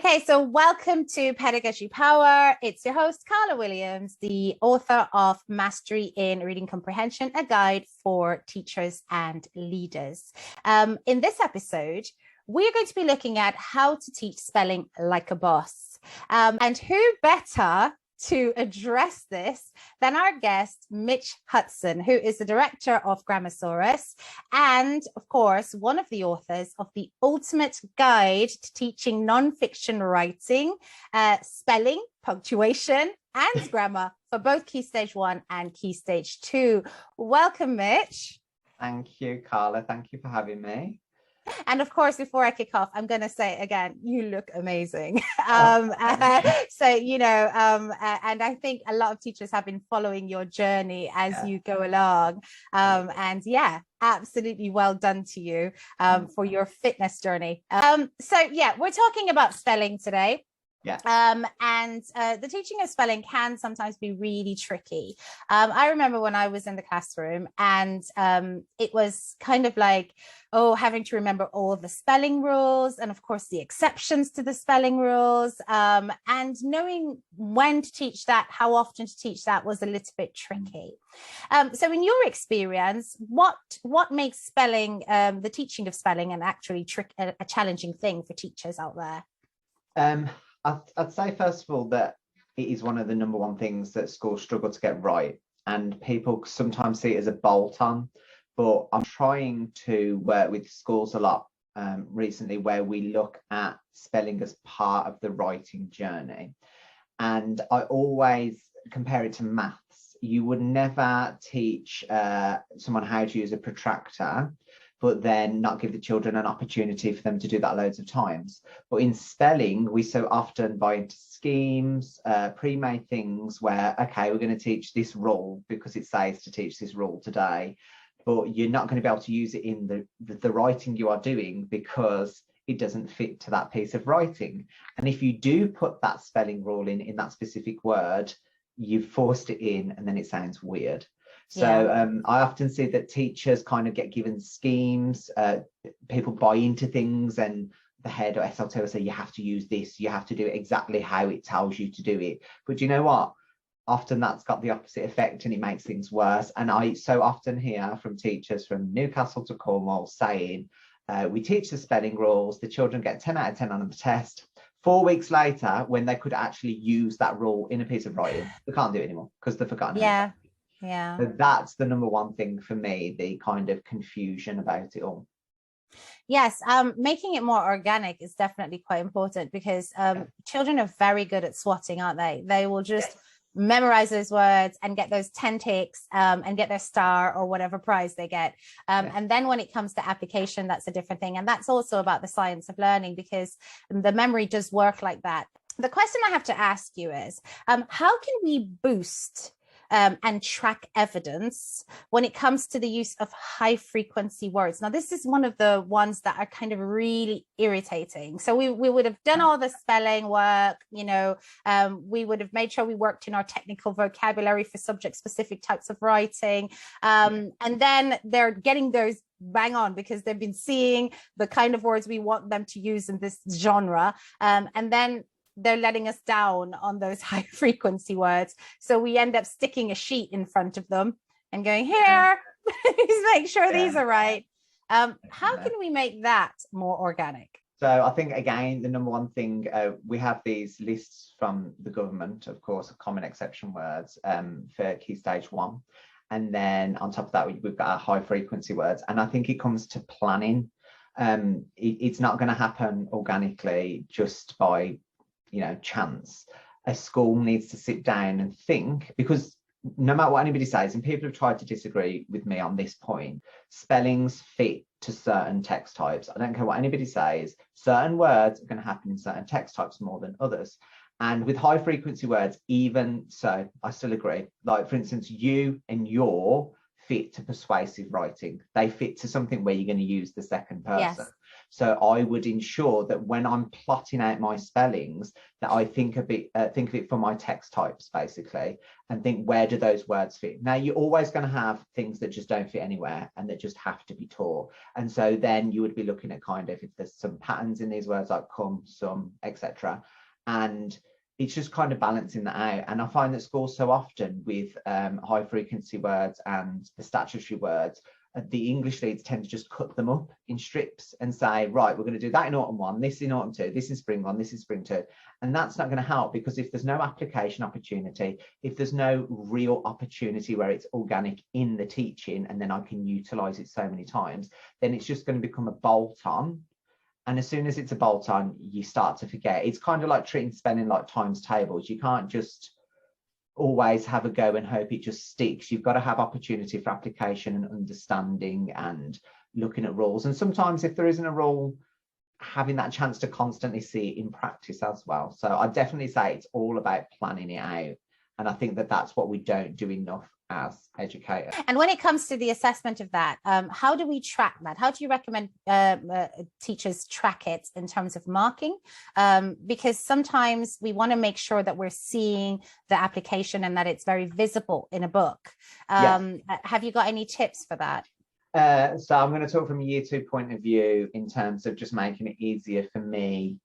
Okay, so welcome to Pedagogy Power. It's your host, Carla Williams, the author of Mastery in Reading Comprehension, a guide for teachers and leaders. In this episode, we're going to be looking at how to teach spelling like a boss. And who better to address this than our guest, Mitch Hudson, who is the director of Grammarsaurus and, of course, one of the authors of the ultimate guide to teaching nonfiction writing, spelling, punctuation, and grammar for both Key Stage 1 and Key Stage 2. Welcome, Mitch. Thank you, Carla. Thank you for having me. And of course, before I kick off, I'm going to say again, you look amazing. So, you know, and I think a lot of teachers have been following your journey as you go along. And yeah, absolutely well done to you for your fitness journey. So yeah, we're talking about spelling today. Yeah. And the teaching of spelling can sometimes be really tricky. I remember when I was in the classroom and it was kind of like, having to remember all the spelling rules and of course the exceptions to the spelling rules, and knowing when to teach that, how often to teach that was a little bit tricky. So in your experience, what makes spelling, the teaching of spelling, an actually a challenging thing for teachers out there? I'd say, first of all, that it is one of the number one things that schools struggle to get right. And people sometimes see it as a bolt-on, but I'm trying to work with schools a lot recently where we look at spelling as part of the writing journey. And I always compare it to maths. You would never teach someone how to use a protractor, but then not give the children an opportunity for them to do that loads of times. But in spelling, we so often buy into schemes, pre-made things where, okay, we're going to teach this rule because it says to teach this rule today, but you're not going to be able to use it in the writing you are doing because it doesn't fit to that piece of writing. And if you do put that spelling rule in that specific word, you've forced it in and then it sounds weird. So I often see that teachers kind of get given schemes, people buy into things, and the head or SLT will say, you have to use this, you have to do it exactly how it tells you to do it. But you know what? Often that's got the opposite effect and it makes things worse. And I so often hear from teachers from Newcastle to Cornwall saying, we teach the spelling rules, the children get 10 out of 10 on the test. 4 weeks later, when they could actually use that rule in a piece of writing, they can't do it anymore because they've forgotten it. Yeah. So that's the number one thing for me, the kind of confusion about it all. Yes, making it more organic is definitely quite important because children are very good at swatting, aren't they? They will just memorize those words and get those 10 ticks and get their star or whatever prize they get. And then when it comes to application, that's a different thing. And that's also about the science of learning because the memory does work like that. The question I have to ask you is, how can we boost and track evidence when it comes to the use of high frequency words? Now, this is one of the ones that are kind of really irritating. So we would have done all the spelling work, you know, we would have made sure we worked in our technical vocabulary for subject specific types of writing. And then they're getting those bang on because they've been seeing the kind of words we want them to use in this genre. And then they're letting us down on those high frequency words. So we end up sticking a sheet in front of them and going, here, please make sure these are right. How can we make that more organic? So I think, again, the number one thing, we have these lists from the government, of course, of common exception words for Key Stage 1. And then on top of that, we've got our high frequency words. And I think it comes to planning. It's not going to happen organically just by chance. A school needs to sit down and think, because no matter what anybody says, and people have tried to disagree with me on this point, spellings fit to certain text types. I don't care what anybody says, certain words are going to happen in certain text types more than others. And with high frequency words, even so, I still agree. Like, for instance, you and your fit to persuasive writing. They fit to something where you're going to use the second person. So I would ensure that when I'm plotting out my spellings, that I think of it for my text types, basically, and think, where do those words fit? Now, you're always going to have things that just don't fit anywhere and that just have to be taught. And so then you would be looking at kind of if there's some patterns in these words, like come, some, etc. And it's just kind of balancing that out. And I find that schools so often with high frequency words and the statutory words, the English leads tend to just cut them up in strips and say, right, we're going to do that in autumn 1, this in autumn 2, this in spring 1, this in spring 2. And that's not going to help, because if there's no application opportunity, if there's no real opportunity where it's organic in the teaching and then I can utilize it so many times, then it's just going to become a bolt-on. And as soon as it's a bolt-on, you start to forget. It's kind of like treating spelling like times tables. You can't just always have a go and hope it just sticks. You've got to have opportunity for application and understanding and looking at rules. And sometimes if there isn't a rule, having that chance to constantly see it in practice as well. So I definitely say it's all about planning it out. And I think that that's what we don't do enough as educators. And when it comes to the assessment of that, how do we track that? How do you recommend teachers track it in terms of marking? Because sometimes we want to make sure that we're seeing the application and that it's very visible in a book. Yes. Have you got any tips for that? So I'm going to talk from a year 2 point of view in terms of just making it easier for me,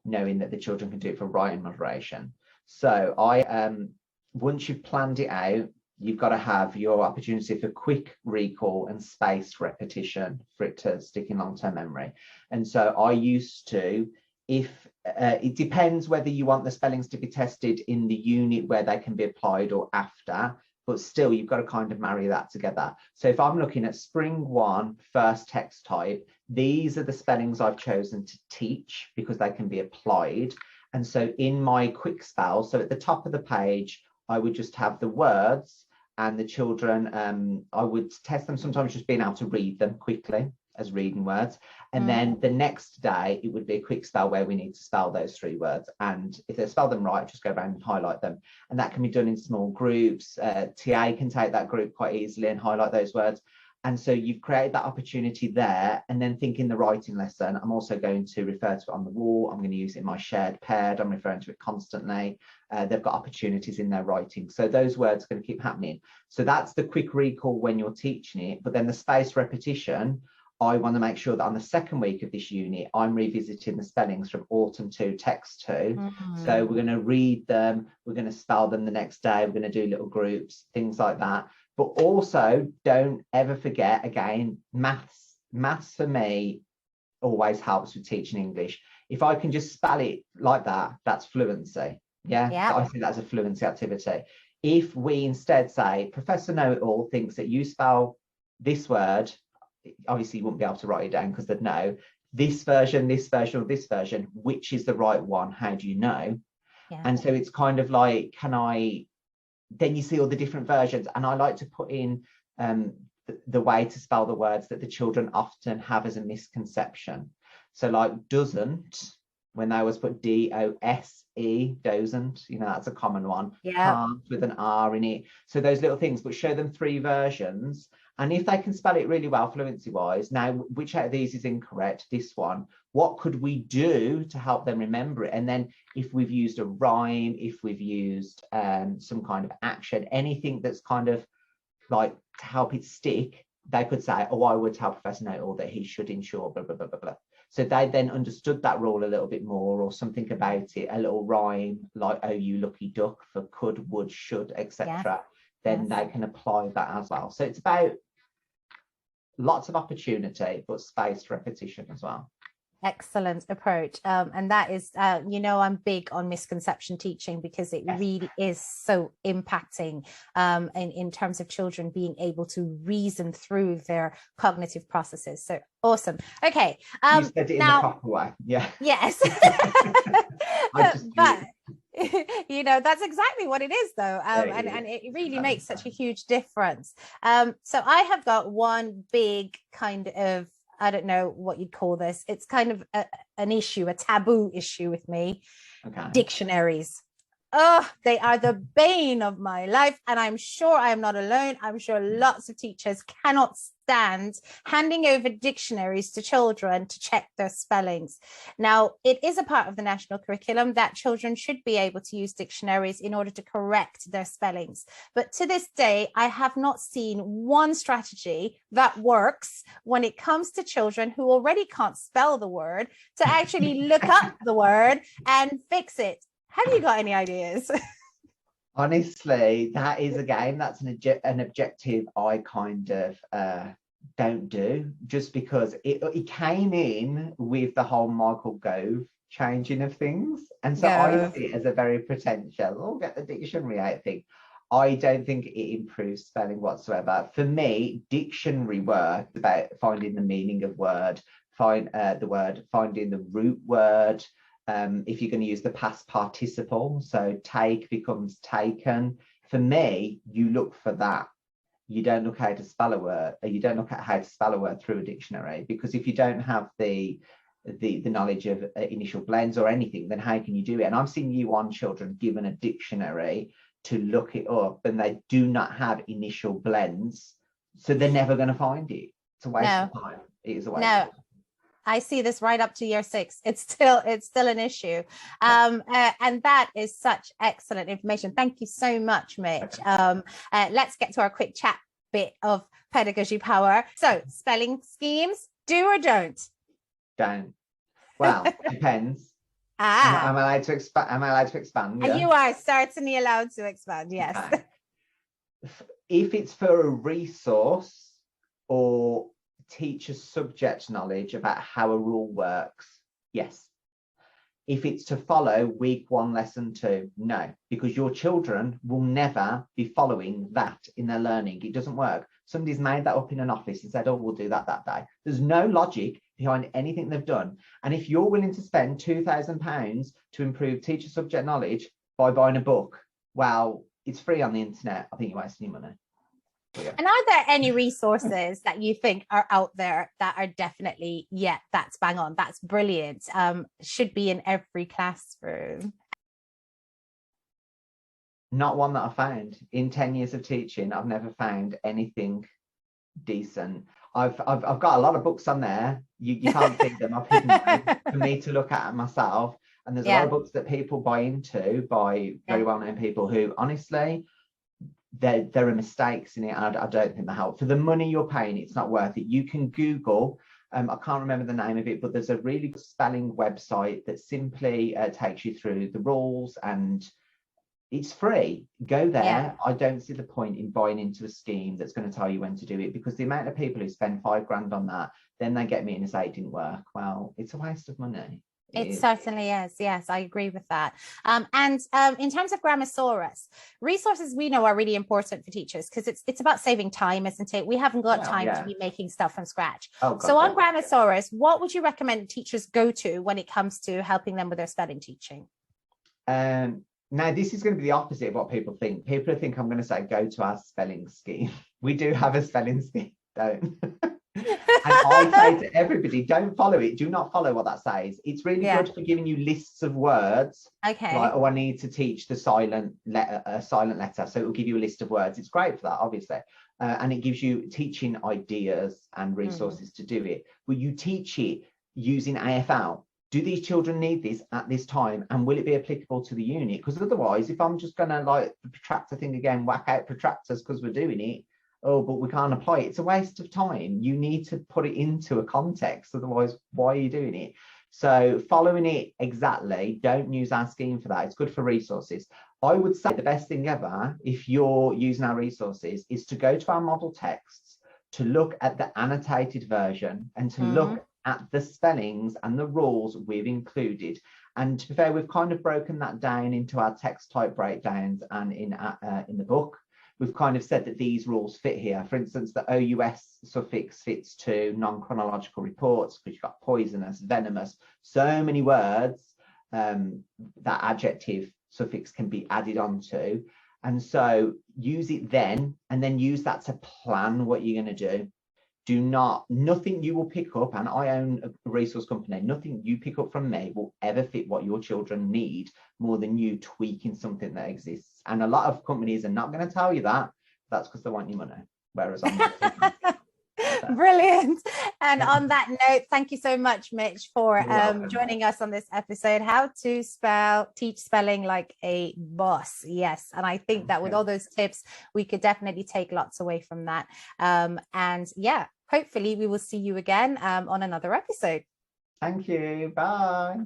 knowing that the children can do it for writing moderation. So once you've planned it out, you've got to have your opportunity for quick recall and spaced repetition for it to stick in long-term memory. And so I used to, if it depends whether you want the spellings to be tested in the unit where they can be applied or after, but still you've got to kind of marry that together. So if I'm looking at spring 1 first text type, these are the spellings I've chosen to teach because they can be applied. And so in my quick spell, so at the top of the page, I would just have the words, and the children, I would test them sometimes just being able to read them quickly as reading words. And then the next day, it would be a quick spell where we need to spell those 3 words. And if they spell them right, just go around and highlight them. And that can be done in small groups. TA can take that group quite easily and highlight those words. And so you've created that opportunity there. And then think in the writing lesson, I'm also going to refer to it on the wall. I'm going to use it in my shared paired. I'm referring to it constantly. They've got opportunities in their writing. So those words are going to keep happening. So that's the quick recall when you're teaching it. But then the spaced repetition, I want to make sure that on the second week of this unit, I'm revisiting the spellings from autumn 2, text 2. So we're going to read them. We're going to spell them the next day. We're going to do little groups, things like that. But also don't ever forget, again, maths. Maths for me always helps with teaching English. If I can just spell it like that, that's fluency. Yeah. So I think that's a fluency activity. If we instead say, Professor Know-it-all thinks that you spell this word, obviously you wouldn't be able to write it down because they'd know this version, or this version, which is the right one? How do you know? Yeah. And so it's kind of like, then you see all the different versions. And I like to put in the way to spell the words that the children often have as a misconception. So like doesn't, when they always put D-O-S-E, doesn't, that's a common one. Yeah. Can't with an R in it. So those little things, but show them 3 versions. And if they can spell it really well, fluency wise, now, which out of these is incorrect? This one. What could we do to help them remember it? And then if we've used a rhyme, if we've used some kind of action, anything that's kind of like to help it stick, they could say, oh, I would tell Professor Know-it-all that he should ensure blah, blah, blah, blah, blah. So they then understood that rule a little bit more, or something about it, a little rhyme like, oh, you lucky duck, for could, would, should, etc. Yeah. Then they can apply that as well. So it's about lots of opportunity, but spaced repetition as well. Excellent approach. And that is, I'm big on misconception teaching because it really is so impacting in terms of children being able to reason through their cognitive processes. So awesome. Okay. You said it now, in the proper way. Yeah. Yes. But that's exactly what it is, though. And it really makes such a huge difference. So I have got one big kind of, I don't know what you'd call this. It's kind of an issue, a taboo issue with me. Okay. Dictionaries. Oh, they are the bane of my life. And I'm sure I am not alone. I'm sure lots of teachers cannot stand handing over dictionaries to children to check their spellings. Now, it is a part of the national curriculum that children should be able to use dictionaries in order to correct their spellings. But to this day, I have not seen one strategy that works when it comes to children who already can't spell the word to actually look up the word and fix it. Have you got any ideas? Honestly, that is a game. That's an objective I kind of don't do, just because it came in with the whole Michael Gove changing of things. And so I see it as a very potential, oh, get the dictionary out thing. I don't think it improves spelling whatsoever. For me, dictionary work is about finding the meaning of word, finding the root word. If you're going to use the past participle, so take becomes taken. For me, you look for that. You don't look how to spell a word. You don't look at how to spell a word through a dictionary, because if you don't have the knowledge of initial blends or anything, then how can you do it? And I've seen U1 children given a dictionary to look it up, and they do not have initial blends, so they're never going to find it. It's a waste of time. It is a waste of time. I see this right up to year 6. It's still an issue. And that is such excellent information. Thank you so much, Mitch. Let's get to our quick chat bit of Pedagogy Power. So, spelling schemes, do or don't? Don't. Well, depends. Am I allowed to expand? Am I allowed to expand? Yeah. You are certainly allowed to expand, yes. Okay. If it's for a resource or teacher subject knowledge about how a rule works, yes. If it's to follow week 1 lesson 2, no, because your children will never be following that in their learning. It doesn't work. Somebody's made that up in an office and said, oh, we'll do that day. There's no logic behind anything they've done. And if you're willing to spend £2,000 to improve teacher subject knowledge by buying a book, well, it's free on the internet. I think you're wasting your money. Yeah. And are there any resources that you think are out there that are definitely, yeah, that's bang on, that's brilliant, should be in every classroom? Not one that I found. In 10 years of teaching, I've never found anything decent. I've got a lot of books on there. You can't see them. I've hidden them for me to look at myself. And there's a lot of books that people buy into by very well-known people who, honestly, there are mistakes in it. And I don't think they help. For the money you're paying, it's not worth it. You can Google, I can't remember the name of it, but there's a really good spelling website that simply takes you through the rules, and it's free. Go there. Yeah. I don't see the point in buying into a scheme that's going to tell you when to do it, because the amount of people who spend £5,000 on that, then they get me and say it didn't work. Well, it's a waste of money. It certainly is. Yes, I agree with that. And in terms of Grammarsaurus, resources we know are really important for teachers because it's about saving time, isn't it? We haven't got time to be making stuff from scratch. So on Grammarsaurus, what would you recommend teachers go to when it comes to helping them with their spelling teaching? Now, this is going to be the opposite of what people think. People think I'm going to say go to our spelling scheme. We do have a spelling scheme, don't. And I say to everybody, don't follow it. Do not follow what that says. It's really good for giving you lists of words. Okay. Like, oh, I need to teach the silent letter, so it will give you a list of words. It's great for that, obviously. And it gives you teaching ideas and resources to do it. But you teach it using AFL. Do these children need this at this time? And will it be applicable to the unit? Because otherwise, if I'm just going to, like the protractor thing again, whack out protractors because we're doing it, oh, but we can't apply it. It's a waste of time. You need to put it into a context. Otherwise, why are you doing it? So following it exactly, don't use our scheme for that. It's good for resources. I would say the best thing ever, if you're using our resources, is to go to our model texts, to look at the annotated version and to look at the spellings and the rules we've included. And to be fair, we've kind of broken that down into our text type breakdowns, and in the book, we've kind of said that these rules fit here. For instance, the OUS suffix fits to non-chronological reports, because you've got poisonous, venomous, so many words that adjective suffix can be added onto. And so use it then, and then use that to plan what you're going to do. nothing you will pick up, and I own a resource company, nothing you pick up from me will ever fit what your children need more than you tweaking something that exists. And a lot of companies are not going to tell you that. That's because they want your money. Whereas I'm not. Brilliant. And on that note, thank you so much, Mitch, for joining us on this episode, How to Teach Spelling Like a Boss. Yes. And I think that with all those tips, we could definitely take lots away from that. And yeah, hopefully we will see you again on another episode. Thank you. Bye.